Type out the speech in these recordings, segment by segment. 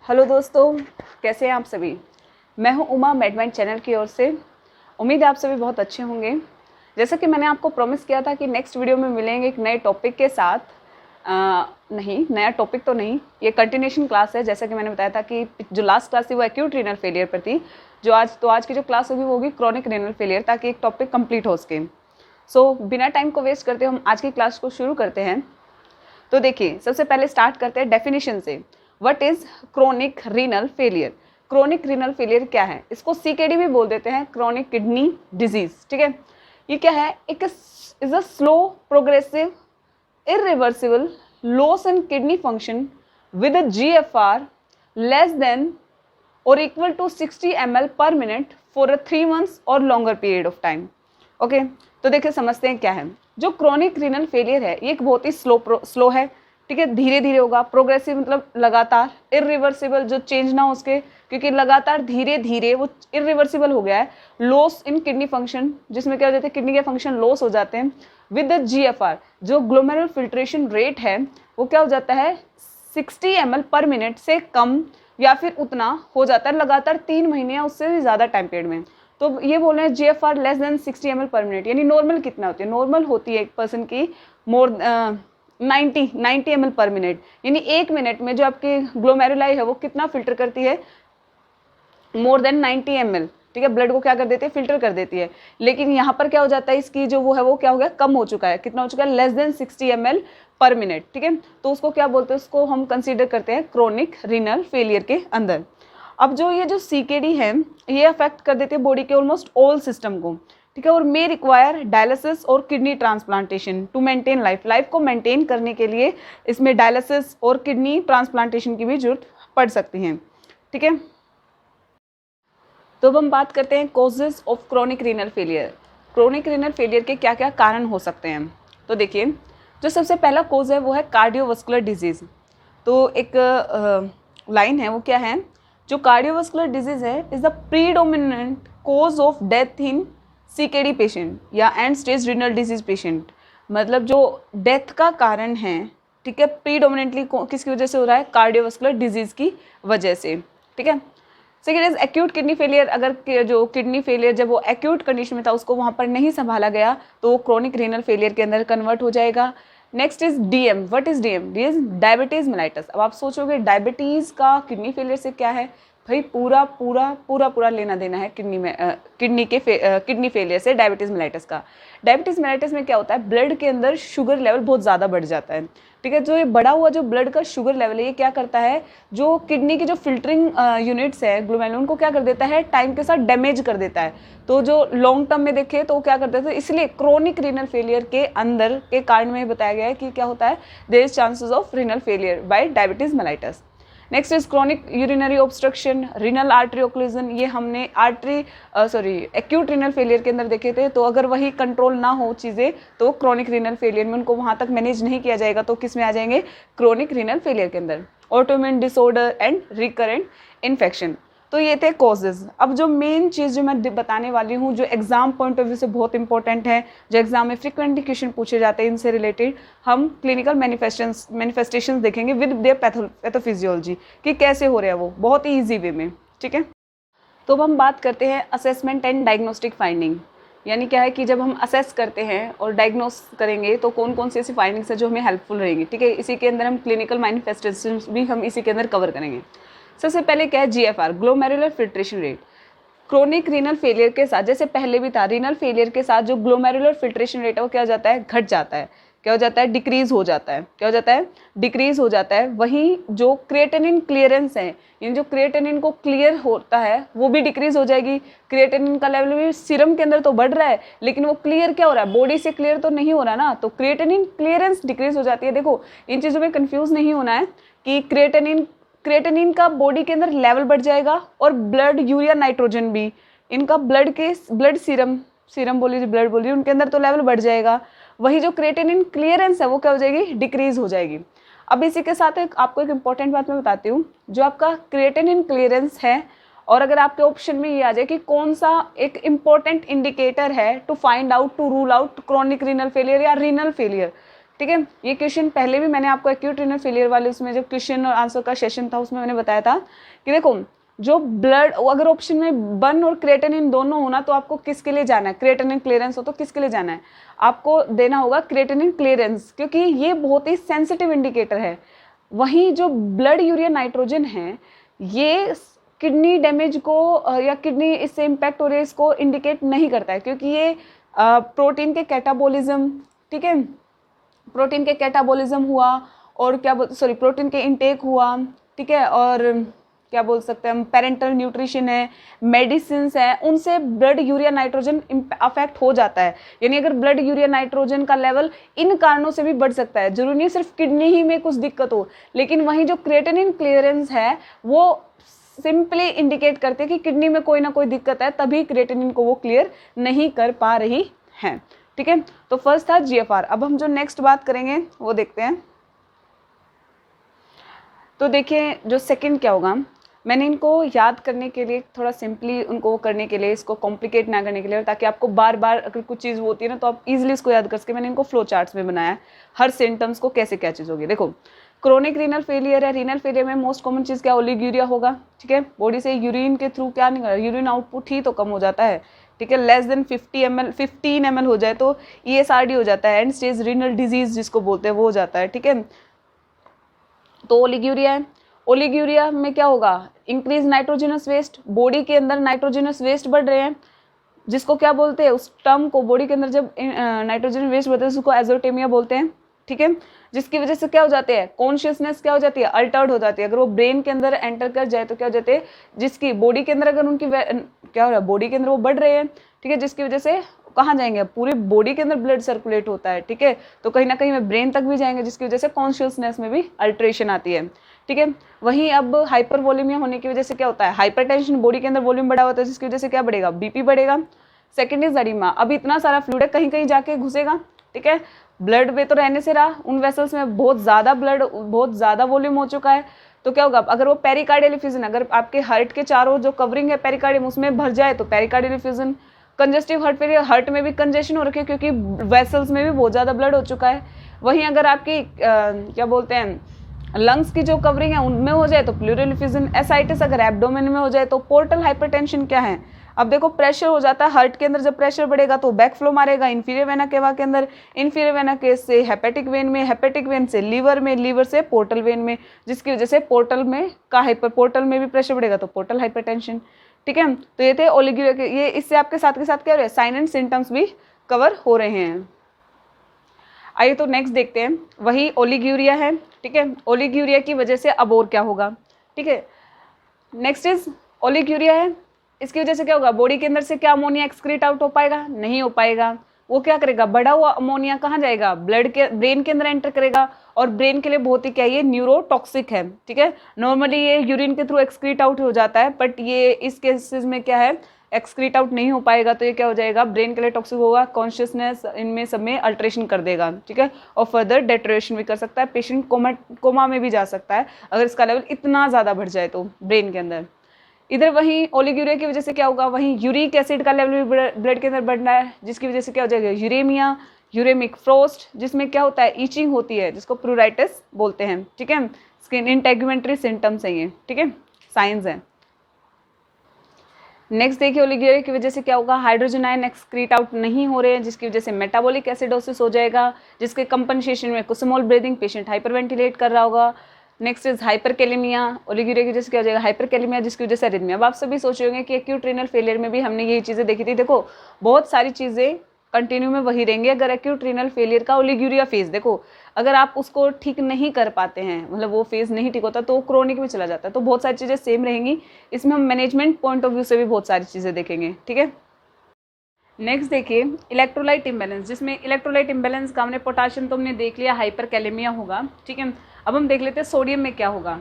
Hello दोस्तों, कैसे हैं आप सभी। मैं हूं उमा मेडमाइंड चैनल की ओर से। उम्मीद है आप सभी बहुत अच्छे होंगे। जैसा कि मैंने आपको प्रॉमिस किया था कि नेक्स्ट वीडियो में मिलेंगे एक नए टॉपिक के साथ। नहीं, नया टॉपिक तो नहीं, ये कंटिन्यूशन क्लास है। जैसा कि मैंने बताया था कि जो लास्ट क्लास थी वो एक्यूट रीनल फेलियर पर थी। आज की जो क्लास होगी वो होगी क्रॉनिक रीनल फेलियर, ताकि एक टॉपिक कंप्लीट हो सके। बिना टाइम को वेस्ट करते हम आज की क्लास को शुरू करते हैं। तो देखिए, सबसे पहले स्टार्ट करते हैं डेफिनेशन से। What is chronic renal failure. Chronic renal failure क्या है, इसको सीकेडी भी बोल देते हैं, क्रोनिक किडनी डिजीज। ठीक है, ये क्या है, एक is a slow progressive irreversible loss in kidney function with a GFR less than or equal to 60 ml per minute for a 3 months or longer period of time। Okay, तो देखिए समझते हैं क्या है। जो क्रोनिक रीनल फेलियर है ये एक बहुत ही स्लो है। ठीक है, धीरे धीरे होगा। प्रोग्रेसिव मतलब लगातार। इरिवर्सिबल जो चेंज ना हो उसके, क्योंकि लगातार धीरे धीरे वो इरिवर्सिबल हो गया है। लॉस इन किडनी फंक्शन, जिसमें क्या हो जाता है, किडनी के फंक्शन लॉस हो जाते हैं। विद द GFR, जो ग्लोमेरुलर फिल्ट्रेशन रेट है वो क्या हो जाता है, 60 ml पर मिनट से कम या फिर उतना हो जाता है लगातार 3 महीने या उससे ज़्यादा टाइम पीरियड में। तो ये बोल रहे हैं GFR लेस देन 60 ml पर मिनट, यानी नॉर्मल कितना होती है, नॉर्मल होती है एक पर्सन की मोर 90 ml पर मिनट, यानी 1 मिनट में जो आपकी ग्लोमेरुलाई है वो कितना फिल्टर करती है, मोर देन 90 ml। ठीक है, ब्लड को क्या कर देती है, फिल्टर कर देती है। लेकिन यहाँ पर क्या हो जाता है, इसकी जो वो है वो क्या हो गया, कम हो चुका है। कितना हो चुका है, लेस देन 60 ml पर मिनट। ठीक है, तो उसको क्या बोलते हैं, उसको हम कंसीडर करते हैं क्रोनिक रीनल फेलियर के अंदर। अब ये जो सीकेडी है ये अफेक्ट कर देती है बॉडी के ऑलमोस्ट ऑल सिस्टम को। ठीक है, और मे रिक्वायर डायलिसिस और kidney transplantation to maintain life को मेंटेन करने के लिए इसमें डायलिसिस और किडनी ट्रांसप्लांटेशन की भी जरूरत पड़ सकती है। ठीक है, तो अब हम बात करते हैं causes of chronic renal failure. Chronic renal failure के क्या क्या कारण हो सकते हैं। तो देखिए, जो सबसे पहला कोज है वो है कार्डियोवास्कुलर डिजीज़। तो एक लाइन है, वो क्या है, जो कार्डियोवास्कुलर डिजीज़ है is the predominant cause of death in CKD patient या end stage renal disease patient. मतलब जो डेथ का कारण है, ठीक है, प्रीडोमिनेंटली किसकी वजह से हो रहा है, कार्डियोवास्कुलर डिजीज़ की वजह से। ठीक है, second is acute kidney failure. अगर जो किडनी फेलियर जब वो एक्यूट कंडीशन में था उसको वहाँ पर नहीं संभाला गया तो वो क्रोनिक रीनल फेलियर के अंदर कन्वर्ट हो जाएगा। Next is DM. What is DM, D is diabetes mellitus. अब आप सोचोगे डायबिटीज का किडनी फेलियर से क्या है, भाई पूरा पूरा पूरा पूरा लेना देना है किडनी फेलियर से डायबिटीज मेलाइटस का। डायबिटीज मेलाइटस में क्या होता है, ब्लड के अंदर शुगर लेवल बहुत ज़्यादा बढ़ जाता है। ठीक है, जो ये बढ़ा हुआ जो ब्लड का शुगर लेवल है ये क्या करता है, जो किडनी की जो फिल्टरिंग यूनिट्स है ग्लोमेरुलर, उनको क्या कर देता है, टाइम के साथ डैमेज कर देता है। तो जो लॉन्ग टर्म में देखे तो क्या करते थे, इसलिए क्रोनिक रीनल फेलियर के अंदर के कारण में बताया गया है कि क्या होता है, there is chances of renal failure by diabetes mellitus. Next is chronic urinary obstruction, renal artery occlusion. ये हमने एक्यूट रीनल फेलियर के अंदर देखे थे। तो अगर वही कंट्रोल ना हो चीज़ें तो क्रोनिक रीनल फेलियर में उनको वहाँ तक मैनेज नहीं किया जाएगा तो किस में आ जाएंगे, क्रोनिक रीनल फेलियर के अंदर। Autoimmune disorder and recurrent infection. तो ये थे कॉजेज। अब जो मेन चीज़ जो मैं बताने वाली हूँ, जो एग्जाम पॉइंट ऑफ व्यू से बहुत इंपॉर्टेंट है, जो एग्जाम में फ्रिक्वेंटली क्वेश्चन पूछे जाते हैं, इनसे रिलेटेड हम क्लिनिकल मैनिफेस्टेशंस देखेंगे विद देयर पैथोफिजियोलॉजी कि कैसे हो रहा है वो, बहुत ही ईजी वे में। ठीक है, तो अब हम बात करते हैं असेसमेंट एंड डायग्नोस्टिक फाइंडिंग। यानी क्या है कि जब हम असेस करते हैं और डायग्नोस करेंगे तो कौन कौन सी ऐसी फाइंडिंग्स है जो हमें हेल्पफुल रहेंगी। ठीक है, इसी के अंदर हम क्लिनिकल मैनिफेस्टेशंस भी हम इसी के अंदर कवर करेंगे। सबसे पहले क्या है, GFR, glomerular filtration rate. Chronic renal failure के साथ, जैसे पहले भी था, रीनल फेलियर के साथ जो ग्लोमेरुलर फिल्ट्रेशन रेट है वो क्या हो जाता है, घट जाता है। क्या हो जाता है, डिक्रीज हो जाता है। क्या हो जाता है, डिक्रीज हो जाता है। वहीं जो क्रिएटिनिन क्लियरेंस है, यानी जो क्रिएटिनिन को क्लियर होता है वो भी डिक्रीज हो जाएगी। क्रिएटिनिन का लेवल भी सीरम के अंदर तो बढ़ रहा है लेकिन वो क्लियर क्या हो रहा है, बॉडी से क्लियर तो नहीं हो रहा ना, तो क्रिएटिनिन क्लियरेंस डिक्रीज हो जाती है। देखो, इन चीज़ों में कंफ्यूज नहीं होना है कि क्रिएटिनिन का बॉडी के अंदर लेवल बढ़ जाएगा और ब्लड, यूरिया, नाइट्रोजन भी, इनका ब्लड सीरम बोलिए, ब्लड बोलिए, उनके अंदर तो लेवल बढ़ जाएगा। वही जो क्रिएटिनिन क्लियरेंस है वो क्या हो जाएगी, डिक्रीज हो जाएगी। अब इसी के साथ आपको एक इंपॉर्टेंट बात मैं बताती हूँ, जो आपका क्रिएटिनिन क्लियरेंस है, और अगर आपके ऑप्शन में ये आ जाए कि कौन सा एक इंपॉर्टेंट इंडिकेटर है to find out, to rule out chronic renal failure या रीनल फेलियर। ठीक है। ये क्वेश्चन पहले भी मैंने आपको एक्यूट रीनल फेलियर वाले उसमें जब क्वेश्चन और आंसर का सेशन था उसमें मैंने बताया था कि देखो जो ब्लड अगर ऑप्शन में बन और क्रिएटिनिन दोनों होना तो आपको किसके लिए जाना है, क्रिएटिनिन क्लियरेंस हो तो किसके लिए जाना है, आपको देना होगा क्रिएटिनिन क्लियरेंस, क्योंकि ये बहुत ही सेंसिटिव इंडिकेटर है। वहीं जो ब्लड यूरिया नाइट्रोजन है ये किडनी डैमेज को या किडनी इससे इम्पैक्ट हो रही है इसको इंडिकेट नहीं करता है, क्योंकि ये प्रोटीन के कैटाबॉलिज्म, ठीक है, प्रोटीन के कैटाबॉलिज्म हुआ और प्रोटीन के इनटेक हुआ, ठीक है, और क्या बोल सकते हैं हम, पेरेंटल न्यूट्रिशन है, मेडिसिन है, उनसे ब्लड यूरिया नाइट्रोजन अफेक्ट हो जाता है। यानी अगर ब्लड यूरिया नाइट्रोजन का लेवल इन कारणों से भी बढ़ सकता है, जरूरी नहीं सिर्फ किडनी ही में कुछ दिक्कत हो, लेकिन वहीं जो क्रिएटिनिन क्लियरेंस है वो सिंपली इंडिकेट करते हैं कि किडनी में कोई ना कोई दिक्कत है, तभी क्रिएटिनिन को वो क्लियर नहीं कर पा रही है, ठीक है। तो फर्स्ट था जीएफआर। अब हम जो नेक्स्ट बात करेंगे वो देखते हैं। तो देखिए जो सेकंड क्या होगा, मैंने इनको याद करने के लिए थोड़ा सिंपली उनको करने के लिए, इसको कॉम्प्लिकेट ना करने के लिए, ताकि आपको बार बार अगर कुछ चीज़ होती है ना तो आप इजीली इसको याद कर सके, मैंने इनको फ्लो चार्ट्स में बनाया है हर सिम्टम्स को कैसे क्या चीज़ होगी। देखो क्रोनिक रीनल फेलियर है, रीनल फेलियर में मोस्ट कॉमन चीज़ क्या, ओलिग्यूरिया होगा, ठीक है। बॉडी से यूरिन के थ्रू क्या निकल, यूरिन आउटपुट ही तो कम हो जाता है, ठीक है, लेस देन 15 ml हो जाए तो ESRD हो जाता है, एंड स्टेज रीनल डिजीज जिसको बोलते हैं वो हो जाता है, ठीक है। तो ओलिग्यूरिया है, ओलिग्यूरिया में क्या होगा, इंक्रीज नाइट्रोजनस वेस्ट, बॉडी के अंदर नाइट्रोजनस वेस्ट बढ़ रहे हैं, जिसको क्या बोलते हैं, उस टर्म को बॉडी के अंदर जब नाइट्रोजन वेस्ट बढ़ते हैं उसको एजोटेमिया बोलते हैं, ठीक है। जिसकी वजह से क्या हो जाते हैं, कॉन्शियसनेस क्या हो जाती है, अल्टर्ड हो जाती है। अगर वो ब्रेन के अंदर एंटर कर जाए तो क्या हो जाते हैं, जिसकी बॉडी के अंदर अगर उनकी क्या हो रहा है, बॉडी के अंदर वो बढ़ रहे हैं, ठीक है, जिसकी वजह से कहाँ जाएंगे, पूरी बॉडी के अंदर ब्लड सर्कुलेट होता है, ठीक है, तो कहीं ना कहीं में ब्रेन तक भी जाएंगे, जिसकी वजह से कॉन्शियसनेस में भी अल्ट्रेशन आती है, ठीक है। वहीं अब हाइपर वॉल्यूमिया होने की वजह से क्या होता है, हाइपरटेंशन, बॉडी के अंदर वॉल्यूम बढ़ा होता है, जिसकी वजह से क्या बढ़ेगा, बीपी बढ़ेगा। सेकेंड इज एडिमा, अब इतना सारा फ्लूइड है कहीं कहीं जाके घुसेगा, ठीक है, ब्लड में तो रहने से रहा, उन वेसल्स में बहुत ज़्यादा ब्लड, बहुत ज़्यादा वॉल्यूम हो चुका है, तो क्या होगा, अगर वो पेरिकार्डियल इफ्यूजन, अगर आपके हार्ट के चारों जो कवरिंग है पेरिकार्डियम उसमें भर जाए तो pericardial effusion. Congestive heart failure, heart में भी कंजेशन हो रखी है क्योंकि वेसल्स में भी बहुत ज़्यादा ब्लड हो चुका है। वहीं अगर आपकी क्या बोलते हैं, लंग्स की जो कवरिंग है उनमें हो जाए तो प्लूरल इफ्यूजन। एसाइटिस अगर एब्डोमेन में हो जाए तो पोर्टल हाइपरटेंशन क्या है, अब देखो प्रेशर हो जाता है हार्ट के अंदर, जब प्रेशर बढ़ेगा तो बैक फ्लो मारेगा इंफीरियर वेना केवा के अंदर, इंफीरियर वेना के से हेपेटिक वेन में, हेपेटिक वेन से लीवर में, लीवर से पोर्टल वेन में, जिसकी वजह से पोर्टल में पोर्टल में भी प्रेशर बढ़ेगा तो पोर्टल हाइपरटेंशन, ठीक है। तो ये थे ओलिग्यूरिया के, ये इससे आपके साथ के साथ क्या हो रहा है, साइन एंड सिम्टम्स भी कवर हो रहे हैं। आइए तो नेक्स्ट देखते हैं, वही ओलिग्यूरिया है, ठीक है। ओलिग्यूरिया की वजह से अब और क्या होगा, ठीक है। नेक्स्ट इज ओलिग्यूरिया है, इसकी वजह से क्या होगा, बॉडी के अंदर से क्या अमोनिया एक्सक्रीट आउट हो पाएगा, नहीं हो पाएगा। वो क्या करेगा, बढ़ा हुआ अमोनिया कहाँ जाएगा, ब्रेन के अंदर एंटर करेगा, और ब्रेन के लिए बहुत ही क्या, ये न्यूरोटॉक्सिक है, ठीक है। नॉर्मली ये यूरिन के थ्रू एक्सक्रीट आउट हो जाता है, बट ये इस केसेस में क्या है, एक्सक्रीट आउट नहीं हो पाएगा, तो ये क्या हो जाएगा, ब्रेन के लिए टॉक्सिक होगा, कॉन्शियसनेस इनमें सब में अल्ट्रेशन कर देगा, ठीक है, और फर्दर डेटरेशन भी कर सकता है, पेशेंट कोमा में भी जा सकता है अगर इसका लेवल इतना ज़्यादा बढ़ जाए तो ब्रेन के अंदर। इधर वहीं ओलिग्यूरिया की वजह से क्या होगा, वहीं यूरिक एसिड का लेवल भी ब्लड के अंदर बढ़ना है, जिसकी वजह से क्या हो जाएगा, यूरेमिया, यूरेमिक फ्रोस्ट, जिसमें क्या होता है, ईचिंग होती है, जिसको प्रूराइटिस बोलते हैं, ठीक है। स्किन इंटेगुमेंट्री सिम्टम्स हैं ये, ठीक है, साइंस हैं। नेक्स्ट देखिए ओलिग्यूरिया की वजह से क्या होगा, हाइड्रोजन आयन एक्सक्रीट आउट नहीं हो रहे हैं, जिसकी वजह से मेटाबॉलिक एसिडोसिस हो जाएगा, जिसके कंपनसेशन में कुसमोल ब्रीदिंग, पेशेंट हाइपरवेंटिलेट कर रहा होगा। नेक्स्ट इज हाइपरकैलेमिया, ओलिग्यूरिया की वजह से क्या हो जाएगा, हाइपरकैलेमिया, जिसकी वजह से अरिथमिया। अब आप सभी सोच रहे होंगे कि एक्यूट रीनल फेलियर में भी हमने यही चीज़ें देखी थी। देखो बहुत सारी चीज़ें कंटिन्यू में वही रहेंगे। अगर एक्यूट रीनल फेलियर का ओलिग्यूरिया फेज देखो, अगर आप उसको ठीक नहीं कर पाते हैं, मतलब वो फेज नहीं ठीक होता, तो क्रोनिक में चला जाता है, तो बहुत सारी चीज़ें सेम रहेंगी। इसमें हम मैनेजमेंट पॉइंट ऑफ व्यू से भी बहुत सारी चीज़ें देखेंगे, ठीक है। नेक्स्ट देखिए इलेक्ट्रोलाइट इम्बैलेंस, जिसमें इलेक्ट्रोलाइट इम्बैलेंस का हमने पोटाशियम तो हमने देख लिया, हाइपरकैलेमिया होगा, ठीक है। अब हम देख लेते हैं सोडियम में क्या होगा।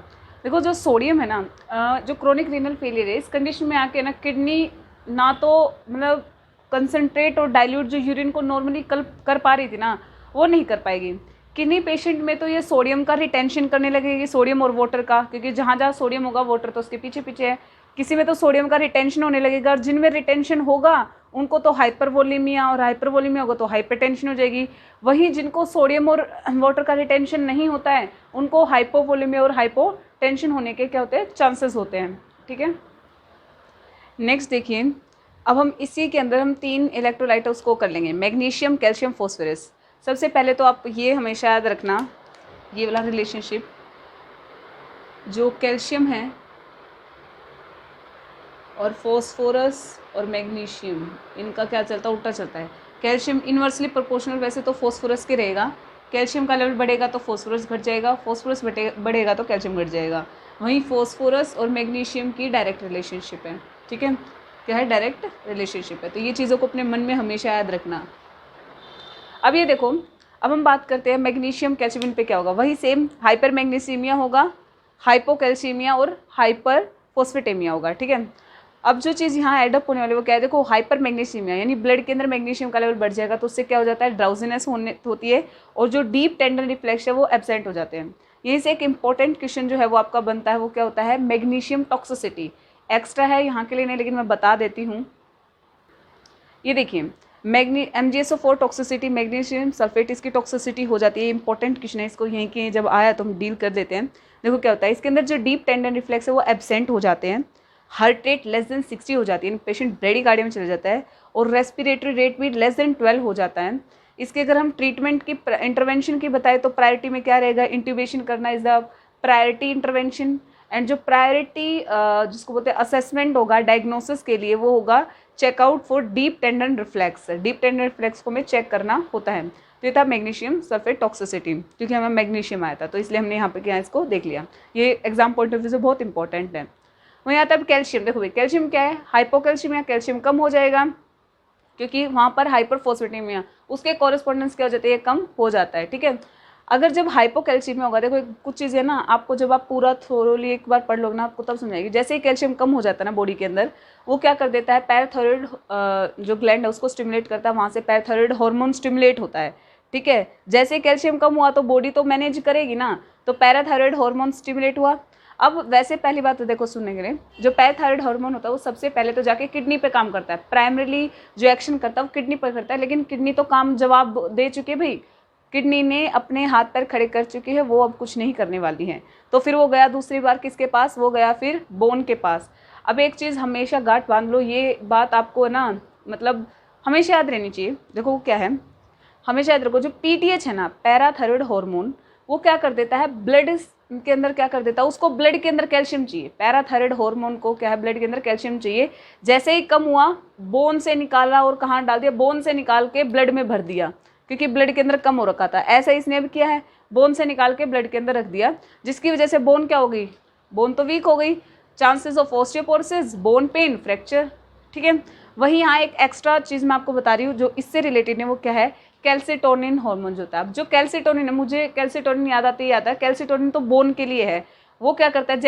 देखो जो सोडियम है ना, जो क्रोनिक रीनल फेलियर है, इस कंडीशन में आके ना किडनी ना तो मतलब कंसनट्रेट और डाइल्यूट जो यूरिन को नॉर्मली कर पा रही थी ना, वो नहीं कर पाएगी। किडनी पेशेंट में तो ये सोडियम का रिटेंशन करने लगेगी, सोडियम और वाटर का, क्योंकि जहाँ जहाँ सोडियम होगा वाटर तो उसके पीछे पीछे है। किसी में तो सोडियम का रिटेंशन होने लगेगा, और जिनमें रिटेंशन होगा उनको तो हाइपरवोलेमिया, और हाइपरवोलेमिया होगा तो हाइपरटेंशन हो जाएगी। वहीं जिनको सोडियम और वाटर का रिटेंशन नहीं होता है उनको हाइपोवोलेमिया और हाइपोटेंशन होने के क्या होते हैं, चांसेस होते हैं। ठीक है, नेक्स्ट देखिए, अब हम इसी के अंदर हम 3 इलेक्ट्रोलाइट उसको कर लेंगे, मैग्नीशियम, कैल्शियम, फॉस्फोरस। सबसे पहले तो आप ये हमेशा याद रखना, ये वाला रिलेशनशिप, जो कैल्शियम है और फॉस्फोरस और मैग्नीशियम, इनका क्या चलता है, उल्टा चलता है। कैल्शियम इनवर्सली प्रोपोर्शनल वैसे तो फॉस्फोरस के रहेगा, कैल्शियम का लेवल बढ़ेगा तो फॉस्फोरस घट जाएगा, फॉस्फोरस बढ़ेगा तो कैल्शियम घट जाएगा। वहीं फॉस्फोरस और मैग्नीशियम की डायरेक्ट रिलेशनशिप है। ठीक है, क्या है, डायरेक्ट रिलेशनशिप है। तो ये चीज़ों को अपने मन में हमेशा याद रखना। अब ये देखो, अब हम बात करते हैं मैग्नीशियम कैल्शियम, इन पे क्या होगा, वही सेम हाइपर मैग्नीसीमिया होगा, हाइपोकैल्सीमिया और हाइपर फॉस्फेटेमिया होगा। ठीक है, अब जो चीज़ यहाँ एडअप होने वाली वो क्या है, देखो हाइपर मैग्नीसीमिया यानी ब्लड के अंदर मैग्नीशियम का लेवल बढ़ जाएगा तो उससे क्या हो जाता है, ड्राउजीनेस होती है और जो डीप टेंडन रिफ्लेक्स है वो एब्सेंट हो जाते हैं। यहीं से एक इंपॉर्टेंट क्वेश्चन जो है वो आपका बनता है, वो क्या होता है, मैग्नीशियम टॉक्सिसिटी। एक्स्ट्रा है यहाँ के लिए नहीं, लेकिन मैं बता देती हूँ। ये देखिए, MgSO4 टॉक्सिसिटी, मैग्नीशियम सल्फेट, इसकी टॉक्सिसिटी हो जाती है। इंपॉर्टेंट क्वेश्चन है, इसको यहीं के जब आया तो हम डील कर देते हैं। देखो क्या होता है, इसके अंदर जो डीप टेंडन रिफ्लेक्स है वो एब्सेंट हो जाते हैं, हार्ट रेट लेस देन 60 हो जाती है, पेशेंट ब्रेडिकार्डिया में चला जाता है, और रेस्पिरेटरी रेट भी लेस देन 12 हो जाता है। इसके अगर हम ट्रीटमेंट की इंटरवेंशन की बताएं तो प्रायोरिटी में क्या रहेगा, इंट्यूबेशन करना is the priority intervention. And जो प्रायोरिटी जिसको बोलते हैं असेसमेंट होगा डायग्नोसिस के लिए, वो होगा checkout for deep tendon reflex. Deep tendon reflex को हमें चेक करना होता है। तो ये था मैग्नीशियम सल्फेट टॉक्सिसिटी, क्योंकि हमें मैग्नीशियम आया था तो इसलिए हमने यहाँ पे क्या इसको देख लिया। ये एग्जाम पॉइंट ऑफ व्यू से बहुत इंपॉर्टेंट है। वहीं आता है कैल्शियम। देखो भाई, कैल्शियम क्या है, हाइपोकैल्शियम या कैल्शियम कम हो जाएगा क्योंकि वहाँ पर हाइपरफॉस्फेटेमिया, उसके कॉरेस्पॉन्डेंस क्या हो जाता है, ये कम हो जाता है। ठीक है, अगर जब हाइपोकैल्शियम होगा, देखो कुछ चीज़ें ना आपको जब आप पूरा थोरोली एक बार पढ़ लोगे ना आपको तब समझाएगी। जैसे ही कैल्शियम कम हो जाता है ना बॉडी के अंदर, वो क्या कर देता है, पैराथायरॉइड जो ग्लैंड है उसको स्टिमुलेट करता है, वहाँ से पैराथायरॉइड हार्मोन स्टिमुलेट होता है। ठीक है, जैसे ही कैल्शियम कम हुआ तो बॉडी तो मैनेज करेगी ना, तो पैराथायरॉइड हार्मोन स्टिमुलेट हुआ। अब वैसे पहली बात तो देखो सुनने के लिए, जो पैराथायरॉइड हार्मोन होता है वो सबसे पहले तो जाके किडनी पे काम करता है, प्राइमरीली जो एक्शन करता है वो किडनी पर करता है, लेकिन किडनी तो काम जवाब दे चुकी है भाई, किडनी ने अपने हाथ पैर खड़े कर चुकी है, वो अब कुछ नहीं करने वाली है। तो फिर वो गया दूसरी बार किसके पास, वो गया फिर बोन के पास। अब एक चीज़ हमेशा गांठ बांध लो, ये बात आपको ना मतलब हमेशा याद रहनी चाहिए। देखो क्या है, हमेशा याद रखो, जो PTH है ना, पैराथायरॉइड हार्मोन, वो क्या कर देता है, ब्लड के अंदर क्या कर देता है, उसको ब्लड के अंदर कैल्शियम चाहिए। पैराथायरॉइड हार्मोन को क्या है, ब्लड के अंदर कैल्शियम चाहिए। जैसे ही कम हुआ, बोन से निकाला और कहाँ डाल दिया, बोन से निकाल के ब्लड में भर दिया, क्योंकि ब्लड के अंदर कम हो रखा था। ऐसा इसने अब किया है, बोन से निकाल के ब्लड के अंदर रख दिया, जिसकी वजह से बोन क्या हो गई, बोन तो वीक हो गई, chances of osteoporosis, bone pen, fracture. ठीक है, वहीं यहाँ एक एक्स्ट्रा चीज़ मैं आपको बता रही हूँ जो इससे रिलेटेड है, वो क्या है, कैल्सिटोनिन हार्मोन जो होता है। अब जो कैल्सिटोनिन है, मुझे कैल्सिटोनिन याद आते ही आता है, कैल्सिटोनिन तो बोन के लिए है। वो क्या करता है,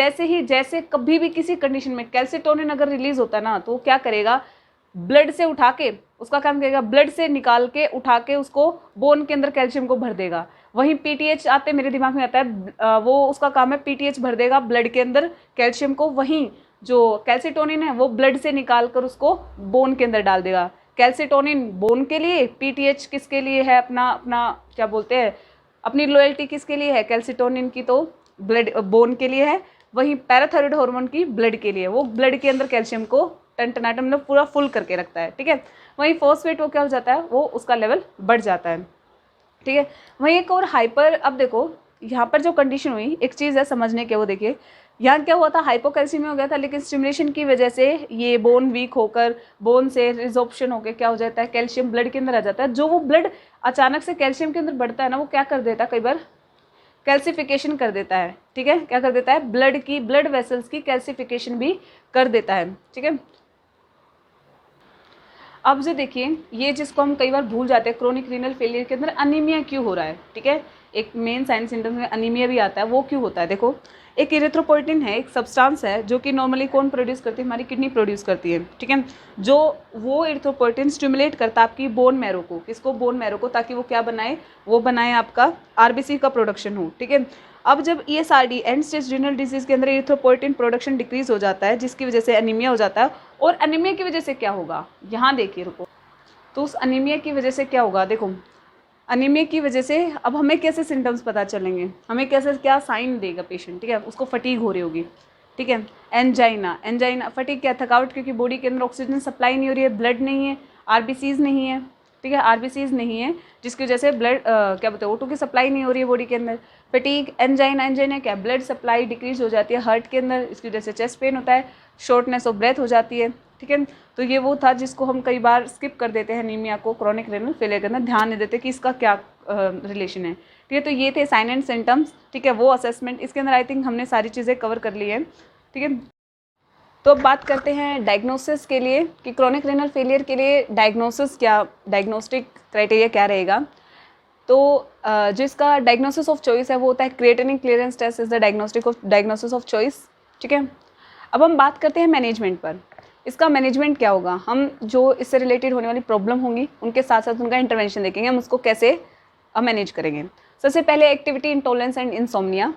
जैसे कभी भी किसी कंडीशन में कैल्सिटोनिन अगर रिलीज होता है ना, तो वो क्या करेगा, ब्लड से उठा के, उसका काम करेगा, ब्लड से निकाल के उठा के उसको बोन के अंदर कैल्शियम को भर देगा। वहीं PTH आते मेरे दिमाग में आता है, वो उसका काम है PTH भर देगा ब्लड के अंदर कैल्शियम को। वहीं जो कैल्सिटोनिन है वो ब्लड से निकाल कर उसको बोन के अंदर डाल देगा। कैल्सिटोनिन बोन के लिए, PTH किसके लिए है, अपना क्या बोलते हैं, अपनी लॉयल्टी किसके लिए है, कैल्सिटोनिन की तो ब्लड बोन के लिए है। वहीं पैराथायरॉइड हार्मोन की ब्लड के लिए, वो ब्लड के अंदर कैल्शियम को टनटनाटम में पूरा फुल करके रखता है। ठीक है, वहीं फॉस्फेट वो क्या हो जाता है, वो उसका लेवल बढ़ जाता है। ठीक है, वहीं एक और हाइपर, अब देखो यहाँ पर जो कंडीशन हुई, एक चीज़ है समझने के, वो देखिए यहाँ क्या हुआ था, हाइपोकैल्सीमिया हो गया था, लेकिन स्टिमुलेशन की वजह से ये बोन वीक होकर, बोन से रिजॉर्प्शन होकर क्या हो जाता है, कैल्शियम ब्लड के अंदर आ जाता है। जो वो ब्लड अचानक से कैल्शियम के अंदर बढ़ता है ना, वो क्या कर देता है, कई बार कैल्सिफिकेशन कर देता है। ठीक है, क्या कर देता है, ब्लड वेसल्स की कैल्सिफिकेशन भी कर देता है। ठीक है, अब जो देखिए, ये जिसको हम कई बार भूल जाते हैं, क्रोनिक रीनल फेलियर के अंदर अनीमिया क्यों हो रहा है। ठीक है, एक मेन साइन सिम्टम्स में अनीमिया भी आता है, वो क्यों होता है, देखो एक इरिथ्रोपोइटिन है, एक सब्सटेंस है जो कि नॉर्मली कौन प्रोड्यूस करती है, हमारी किडनी प्रोड्यूस करती है। ठीक है, जो वो इरिथ्रोपोइटिन स्टिमुलेट करता है आपकी बोन मैरो को, किसको, बोन मैरो को, ताकि वो क्या बनाए, वो बनाए आपका RBC का प्रोडक्शन हो। ठीक है, अब जब ESRD and stage renal disease के अंदर एरिथ्रोपोइटिन प्रोडक्शन डिक्रीज हो जाता है, जिसकी वजह से एनीमिया हो जाता है। और एनीमिया की वजह से क्या होगा, यहाँ देखिए रुको, तो उस एनीमिया की वजह से क्या होगा, देखो एनीमिया की वजह से अब हमें कैसे सिम्टम्स पता चलेंगे, हमें कैसे क्या साइन देगा पेशेंट, ठीक है, उसको फटीग हो रही होगी, ठीक है, एंजाइना फटीग क्या, थकावट, क्योंकि बॉडी के अंदर ऑक्सीजन सप्लाई नहीं हो रही है, ब्लड नहीं है, आरबीसीज नहीं है, ठीक है, आरबीसीज नहीं है, जिसकी वजह से ब्लड क्या बोलते हैं O2 की सप्लाई नहीं हो रही है बॉडी के अंदर। फटीग, एंजाइना क्या, ब्लड सप्लाई डिक्रीज हो जाती है हार्ट के अंदर, इसकी वजह से चेस्ट पेन होता है, शॉर्टनेस ऑफ ब्रेथ हो जाती है, ठीक है। तो ये वो था जिसको हम कई बार स्किप कर देते हैं एनीमिया को, क्रॉनिक रेनल फेलियर के अंदर ध्यान नहीं देते कि इसका क्या रिलेशन है, ठीक है। तो ये थे साइन एंड सिम्टम्स, ठीक है, वो असेसमेंट, इसके अंदर आई थिंक हमने सारी चीज़ें कवर कर ली है, ठीक है। तो अब बात करते हैं डायग्नोसिस के लिए कि क्रॉनिक रेनल फेलियर के लिए डायग्नोसिस क्या, डायग्नोस्टिक क्राइटेरिया क्या रहेगा। तो जिसका डायग्नोसिस ऑफ चॉइस है वो होता है creatinine clearance test is the diagnosis of choice, ठीक है। अब हम बात करते हैं मैनेजमेंट पर। इसका मैनेजमेंट क्या होगा, हम जो इससे रिलेटेड होने वाली प्रॉब्लम होंगी उनके साथ साथ उनका इंटरवेंशन देखेंगे, हम उसको कैसे मैनेज करेंगे। सबसे पहले एक्टिविटी इंटॉलरेंस एंड इंसोम्निया।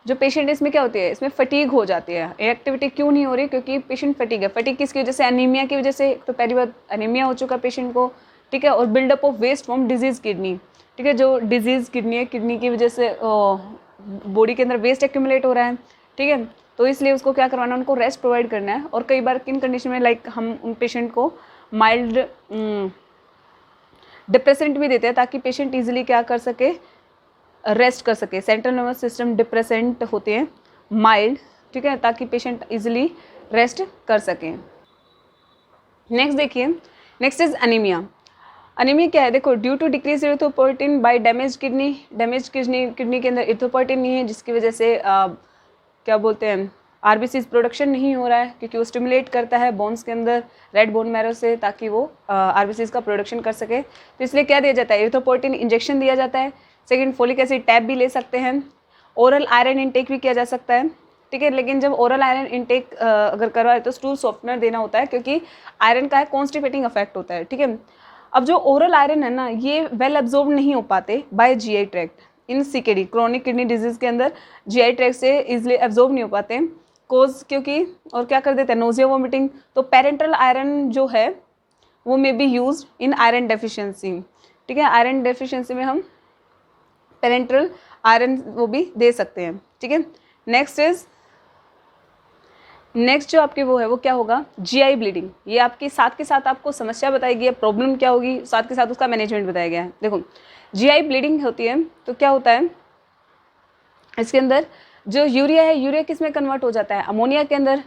जो पेशेंट इसमें क्या होती है, इसमें फटीग हो जाती है। एक्टिविटी क्यों नहीं हो रही, क्योंकि पेशेंट फटीग है। फटीग किसकी वजह से, एनीमिया की वजह से। तो पहली बात एनीमिया हो चुका पेशेंट को, ठीक है, और build up of waste from disease kidney, ठीक है। जो डिजीज किडनी है, किडनी की वजह से बॉडी के अंदर वेस्ट एक्यूमुलेट हो रहा है, ठीक है। तो इसलिए उसको क्या करवाना है, उनको रेस्ट प्रोवाइड करना है। और कई बार किन कंडीशन में, लाइक हम उन पेशेंट को माइल्ड डिप्रेसेंट भी देते हैं ताकि पेशेंट ईजिली क्या कर सके, रेस्ट कर सके। सेंट्रल नर्वस सिस्टम डिप्रेसेंट होते हैं माइल्ड, ठीक है, ताकि पेशेंट इजीली रेस्ट कर सकें। नेक्स्ट देखिए, नेक्स्ट इज एनीमिया। एनीमिया क्या है, देखो due to decrease erythropoietin by damage kidney kidney के अंदर इरिथ्रोपोइटिन नहीं है, जिसकी वजह से क्या बोलते हैं आरबीसीज प्रोडक्शन नहीं हो रहा है, क्योंकि वो स्टिमुलेट करता है बोन्स के अंदर रेड बोन मैरो से, ताकि वो आरबीसीज का प्रोडक्शन कर सके। तो इसलिए क्या दिया जाता है, इरिथ्रोपोइटिन इंजेक्शन दिया जाता है। सेकंड, फोलिक एसिड टैब भी ले सकते हैं। ओरल आयरन इनटेक भी किया जा सकता है, ठीक है। लेकिन जब ओरल आयरन इनटेक अगर करवाए तो स्टूल सॉफ्टनर देना होता है, क्योंकि आयरन का है कॉन्स्टिपेटिंग इफेक्ट होता है, ठीक है। अब जो ओरल आयरन है ना, ये वेल एब्जॉर्ब नहीं हो पाते बाय जीआई ट्रैक्ट इन सीकेडी, क्रॉनिक किडनी डिजीज के अंदर जीआई ट्रैक्ट से इजिली एब्जॉर्ब नहीं हो पाते, कोज क्योंकि, और क्या कर देते हैं, नोजिया वोमिटिंग। तो पेरेंटल आयरन जो है वो may be use in iron deficiency, ठीक है। आयरन डेफिशिएंसी में हम पेरेंटल आयरन वो भी दे सकते हैं, ठीक है। नेक्स्ट जो आपकी वो है वो क्या होगा, जीआई ब्लीडिंग। ये आपकी साथ के साथ आपको समस्या बताई गई है, प्रॉब्लम क्या होगी, साथ के साथ उसका मैनेजमेंट बताया गया है। देखो जीआई ब्लीडिंग होती है तो क्या होता है, इसके अंदर जो यूरिया है, यूरिया किस में कन्वर्ट हो जाता है, अमोनिया के अंदर।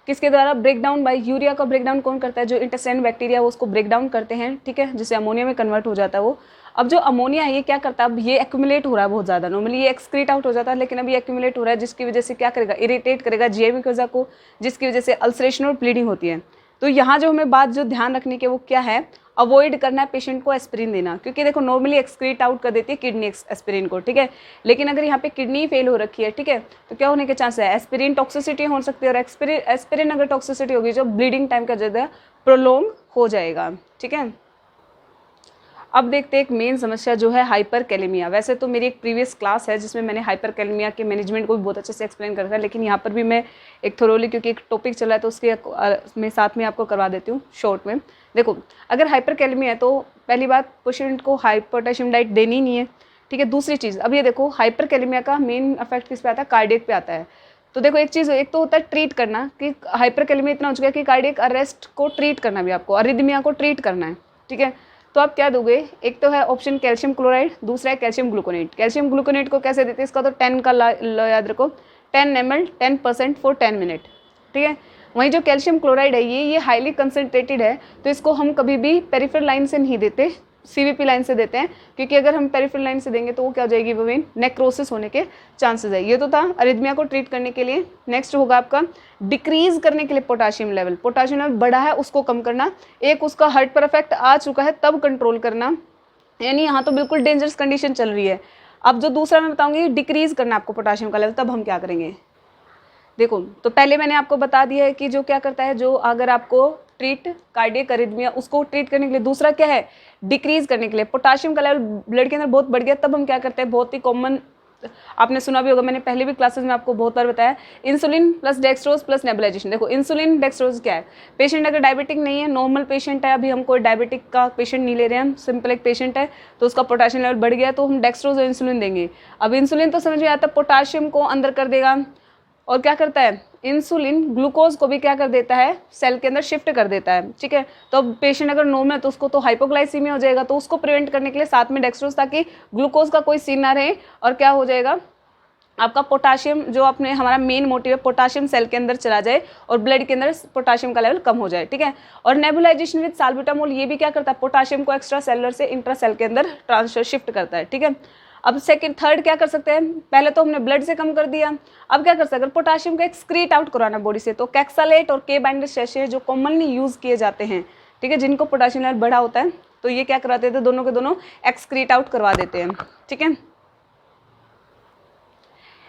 किसके द्वारा, ब्रेक डाउन बाय यूरिया का ब्रेक डाउन कौन करता है, जो इंटेस्टाइन बैक्टीरिया वो उसको ब्रेक डाउन करते हैं, ठीक है, जिससे अमोनिया में कन्वर्ट हो जाता है वो। अब जो अमोनिया है ये क्या करता है, अब ये एक्यूमुलेट हो रहा है बहुत ज़्यादा, नॉर्मली ये एक्सक्रीट आउट हो जाता है, लेकिन अब ये एक्यूमुलेट हो रहा है, जिसकी वजह से क्या करेगा, इरिटेट करेगा जीआई म्यूकोसा को, जिसकी वजह से अल्सरेशन और ब्लीडिंग होती है। तो यहाँ जो हमें बात जो ध्यान रखने की वो क्या है, अवॉइड करना है पेशेंट को एस्पिरिन देना, क्योंकि देखो नॉर्मली एक्सक्रीट आउट कर देती है किडनी एस्पिरिन को, ठीक है। लेकिन अगर यहाँ पे किडनी फेल हो रखी है, ठीक है, तो क्या होने के चांस है, एस्पिरिन टॉक्सिसिटी हो सकती है, और एस्पिरिन अगर टॉक्सिसिटी होगी जो ब्लीडिंग टाइम का ज़्यादा प्रोलॉन्ग हो जाएगा, ठीक है। अब देखते हैं एक मेन समस्या जो है हाइपर कैलेमिया। वैसे तो मेरी एक प्रीवियस क्लास है जिसमें मैंने हाइपर कैलेमिया के मैनेजमेंट को भी बहुत अच्छे से एक्सप्लेन कर रखा है, लेकिन यहाँ पर भी मैं एक थोरोली, क्योंकि एक टॉपिक चला है तो उसके में साथ में आपको करवा देती हूँ शॉर्ट में। देखो अगर हाइपर कैलेमिया है तो पहली बात पेशेंट को हाई पोटेशियम डाइट देनी नहीं है, ठीक है। दूसरी चीज़, अब ये देखो हाइपर कैलेमिया का मेन इफेक्ट किस पे आता है, कार्डियक पे आता है। तो देखो एक चीज़, एक तो होता है ट्रीट करना, कि हाइपर कैलेमिया इतना हो चुका है कि कार्डियक अरेस्ट को ट्रीट करना भी आपको, अरिदमिया को ट्रीट करना है, ठीक है। तो आप क्या दोगे, एक तो है ऑप्शन कैल्शियम क्लोराइड, दूसरा है कैल्शियम ग्लूकोनेट। कैल्शियम ग्लूकोनेट को कैसे देते हैं, इसका तो 10 का याद रखो, 10 ml 10% फॉर 10 मिनट, ठीक है। वहीं जो कैल्शियम क्लोराइड है ये हाईली कंसनट्रेटेड है, तो इसको हम कभी भी पेरिफेरल लाइन से नहीं देते, सीवीपी लाइन से देते हैं, क्योंकि अगर हम पेरिफेरल लाइन से देंगे तो वो क्या हो जाएगी, वो वेन नेक्रोसिस होने के चांसेस है। ये तो था अरिथमिया को ट्रीट करने के लिए। नेक्स्ट होगा आपका डिक्रीज करने के लिए पोटाशियम लेवल। पोटाशियम लेवल बढ़ा है उसको कम करना, एक उसका हार्ट पर इफेक्ट आ चुका है तब कंट्रोल करना, यानी यहाँ तो बिल्कुल डेंजरस कंडीशन चल रही है। अब जो दूसरा मैं बताऊंगी डिक्रीज करना आपको पोटाशियम का लेवल, तब हम क्या करेंगे। देखो तो पहले मैंने आपको बता दिया है कि जो क्या करता है, जो अगर आपको ट्रीट कार्डियक अरिथमिया उसको ट्रीट करने के लिए, दूसरा क्या है डिक्रीज करने के लिए। पोटाशियम का लेवल ब्लड के अंदर बहुत बढ़ गया, तब हम क्या करते हैं, बहुत ही कॉमन आपने सुना भी होगा, मैंने पहले भी क्लासेस में आपको बहुत बार बताया, insulin plus dextrose plus nebulisation. देखो इंसुलिन डेक्सट्रोज क्या है, पेशेंट अगर डायबिटिक नहीं है, नॉर्मल पेशेंट है, अभी हम कोई डायबिटिक का पेशेंट नहीं ले रहे हैं, हम सिंपल एक पेशेंट है तो उसका पोटाशियम लेवल बढ़ गया तो हम डेक्सट्रोज और इंसुलिन देंगे। अब इंसुलिन तो समझ में आता है, पोटाशियम को अंदर कर देगा और क्या करता है, इंसुलिन ग्लूकोज को भी क्या कर देता है, सेल के अंदर शिफ्ट कर देता है। ठीक है, तो अब पेशेंट अगर नॉर्मल है तो उसको तो हाइपोग्लाइसीमिया हो जाएगा, तो उसको प्रिवेंट करने के लिए साथ में डेक्सट्रोज, ताकि ग्लूकोज का कोई सीन ना रहे और क्या हो जाएगा आपका पोटाशियम, जो अपने हमारा मेन मोटिव है, पोटाशियम सेल के अंदर चला जाए और ब्लड के अंदर पोटाशियम का लेवल कम हो जाए। ठीक है, और नेबुलाइजेशन विद साल्ब्यूटामोल ये भी क्या करता है, पोटाशियम को एक्स्ट्रा सेलुलर से इंट्रा सेल के अंदर ट्रांसफर शिफ्ट करता है। ठीक है, अब सेकंड थर्ड क्या कर सकते हैं, पहले तो हमने ब्लड से कम कर दिया, अब क्या कर सकते हैं, अगर पोटाशियम को एक्सक्रीट आउट कराना बॉडी से, तो कैक्सालेट और के बाइंडर सैचे जो कॉमनली यूज किए जाते हैं, ठीक है, जिनको पोटाशियम लेवल बढ़ा होता है, तो ये क्या करवाते थे, दोनों के दोनों एक्सक्रीट आउट करवा देते हैं। ठीक है,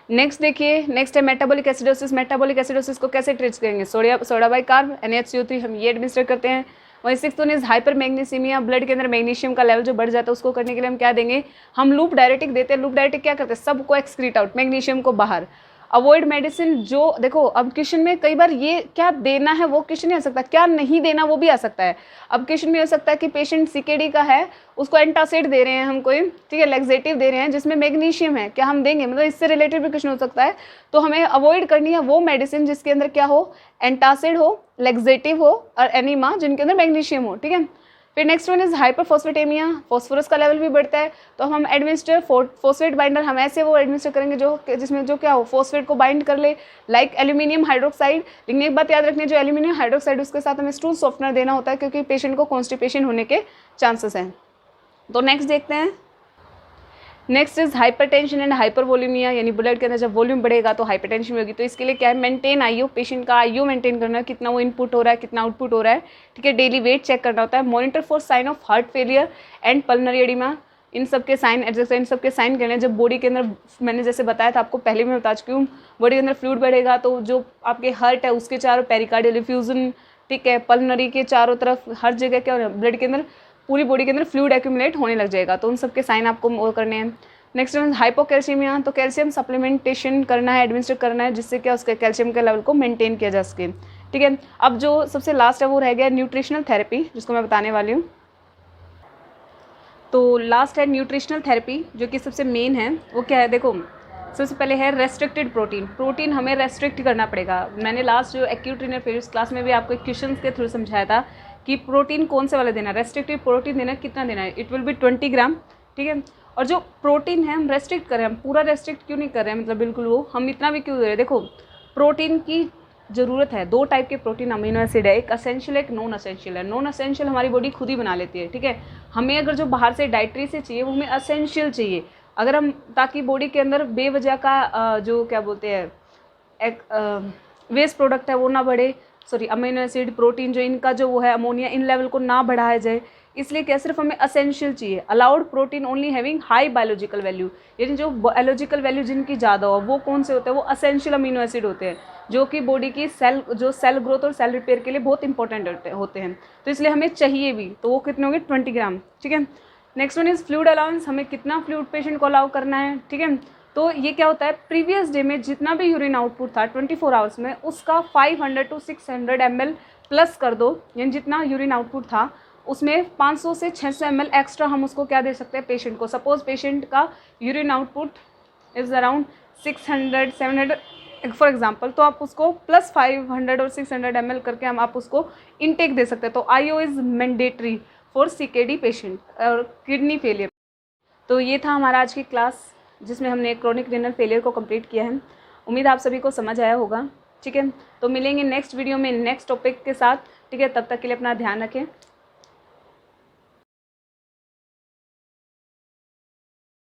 नेक्स्ट देखिए, नेक्स्ट है मेटाबॉलिक एसिडोसिस। मेटाबॉलिक एसिडोसिस को कैसे ट्रीट करेंगे, सोडा बाइकार्ब NaHCO3 हम ये एडमिनिस्टर करते हैं। वहीं six one is hypermagnesemia, blood के अंदर मैग्नीशियम का लेवल जो बढ़ जाता है उसको करने के लिए हम क्या देंगे, हम लूप डायरेटिक देते हैं। लूप डायरेटिक क्या करते हैं, सबको एक्सक्रीट आउट, मैग्नीशियम को बाहर। अवॉइड मेडिसिन, जो देखो अब क्वेश्चन में कई बार ये क्या देना है वो क्वेश्चन नहीं आ सकता, क्या नहीं देना वो भी आ सकता है। अब क्वेश्चन में हो सकता है कि पेशेंट CKD का है, उसको एंटासिड दे रहे हैं हम कोई, ठीक है, लैक्सेटिव दे रहे हैं जिसमें मैग्नीशियम है, क्या हम देंगे, मतलब इससे रिलेटेड भी क्वेश्चन हो सकता है। तो हमें अवॉइड करनी है वो मेडिसिन जिसके अंदर क्या हो, एंटासिड हो, लैक्सेटिव हो और एनीमा जिनके अंदर मैग्नीशियम हो। ठीक है, फिर next one is hyperphosphataemia, phosphorus का लेवल भी बढ़ता है, तो हम एडमिनिस्टर फॉस्फेट बाइंडर, हम ऐसे वो एडमिनिस्टर करेंगे जो जिसमें जो क्या हो, फॉस्फेट को बाइंड कर ले, लाइक एल्यूमिनियम हाइड्रोक्साइड। लेकिन एक बात याद रखनी है, जो एल्यूमिनियम हाइड्रोक्साइड उसके साथ हमें स्टूल सॉफ्टनर देना होता है, क्योंकि पेशेंट को कॉन्स्टिपेशन होने के चांसेस हैं। तो नेक्स्ट देखते हैं, नेक्स्ट इज हाइपरटेंशन एंड हाइपरवोल्यूमिया, यानी ब्लड के अंदर जब वॉल्यूम बढ़ेगा तो हाइपरटेंशन होगी। तो इसके लिए क्या है, मेंटेन IU, पेशेंट का IU मेंटेन करना है, कितना वो इनपुट हो रहा है, कितना आउटपुट हो रहा है। ठीक है, डेली वेट चेक करना होता है, monitor for sign of heart failure and pulmonary oedema, इन सब के साइन इन सब के साइन करने। जब बॉडी के अंदर, मैंने जैसे बताया था आपको पहले भी बता चुकी हूँ, बॉडी के अंदर फ्लूइड बढ़ेगा तो जो आपके हार्ट है उसके चारों पेरिकार्डियल डिफ्यूजन, ठीक है, पल्मोनरी के चारों तरफ हर जगह क्या हो रहा है, ब्लड के अंदर पूरी बॉडी के अंदर फ्लूइड एक्यूमुलेट होने लग जाएगा, तो उन सब के साइन आपको वो करने हैं। नेक्स्ट वन हाइपोकैल्सीमिया, तो कैल्शियम सप्लीमेंटेशन करना है, एडमिनिस्टर करना है, जिससे क्या उसके कैल्शियम के लेवल को मेंटेन किया जा सके। ठीक है, अब जो सबसे लास्ट है वो रह गया न्यूट्रिशनल थेरेपी, जिसको मैं बताने वाली हूँ। तो लास्ट है न्यूट्रिशनल थेरेपी, जो कि सबसे मेन है। वो क्या है, देखो सबसे पहले है रेस्ट्रिक्टेड प्रोटीन। प्रोटीन हमें रेस्ट्रिक्ट करना पड़ेगा। मैंने लास्ट जो एक्यूट रीनल फेलियर क्लास में भी आपको क्वेश्चन के थ्रू समझाया था कि प्रोटीन कौन से वाला देना, रेस्ट्रिक्टेड प्रोटीन देना, कितना देना है, इट विल बी 20 ग्राम। ठीक है, और जो प्रोटीन है हम रेस्ट्रिक्ट कर रहे हैं, हम पूरा रेस्ट्रिक्ट क्यों नहीं कर रहे हैं, मतलब बिल्कुल वो हम इतना भी क्यों दे रहे हैं। देखो प्रोटीन की ज़रूरत है, दो टाइप के प्रोटीन अमीनो एसिड है, एक असेंशियल एक नॉन असेंशियल है। नॉन असेंशियल हमारी बॉडी खुद ही बना लेती है। ठीक है, हमें अगर जो बाहर से डाइट्री से चाहिए वो हमें असेंशियल चाहिए, अगर हम, ताकि बॉडी के अंदर बेवजह का जो क्या बोलते हैं एक वेस्ट प्रोडक्ट है वो ना बढ़े, सॉरी अमीनो एसिड प्रोटीन जो इनका जो वो है अमोनिया, इन लेवल को ना बढ़ाया जाए, इसलिए क्या सिर्फ हमें असेंशियल चाहिए। Allowed protein only having high biological value, यानी जो बायोलॉजिकल वैल्यू जिनकी ज़्यादा हो वो कौन से होते हैं, वो असेंशियल अमीनो एसिड होते हैं, जो कि बॉडी की सेल ग्रोथ और सेल रिपेयर के लिए बहुत इंपॉर्टेंट होते हैं, तो इसलिए हमें चाहिए भी। तो वो कितने होंगे, 20 ग्राम। ठीक है, next one is fluid allowance, हमें कितना फ्लूइड पेशेंट को अलाउ करना है। ठीक है, तो ये क्या होता है, प्रीवियस डे में जितना भी यूरिन आउटपुट था 24 आवर्स में, उसका 500 to 600 ml प्लस कर दो, यानी जितना यूरिन आउटपुट था उसमें 500 से 600 ml एक्स्ट्रा हम उसको क्या दे सकते हैं पेशेंट को। सपोज पेशेंट का urine output is around 600 700 for example, तो आप उसको प्लस 500 और 600 ml करके हम आप उसको इनटेक दे सकते हैं। तो IO is mandatory for CKD patient और किडनी फेलियर। तो ये था हमारा आज की क्लास, जिसमें हमने क्रोनिक रीनल फेलियर को कंप्लीट किया है। उम्मीद आप सभी को समझ आया होगा। ठीक है, तो मिलेंगे नेक्स्ट वीडियो में नेक्स्ट टॉपिक के साथ। ठीक है, तब तक के लिए अपना ध्यान रखें।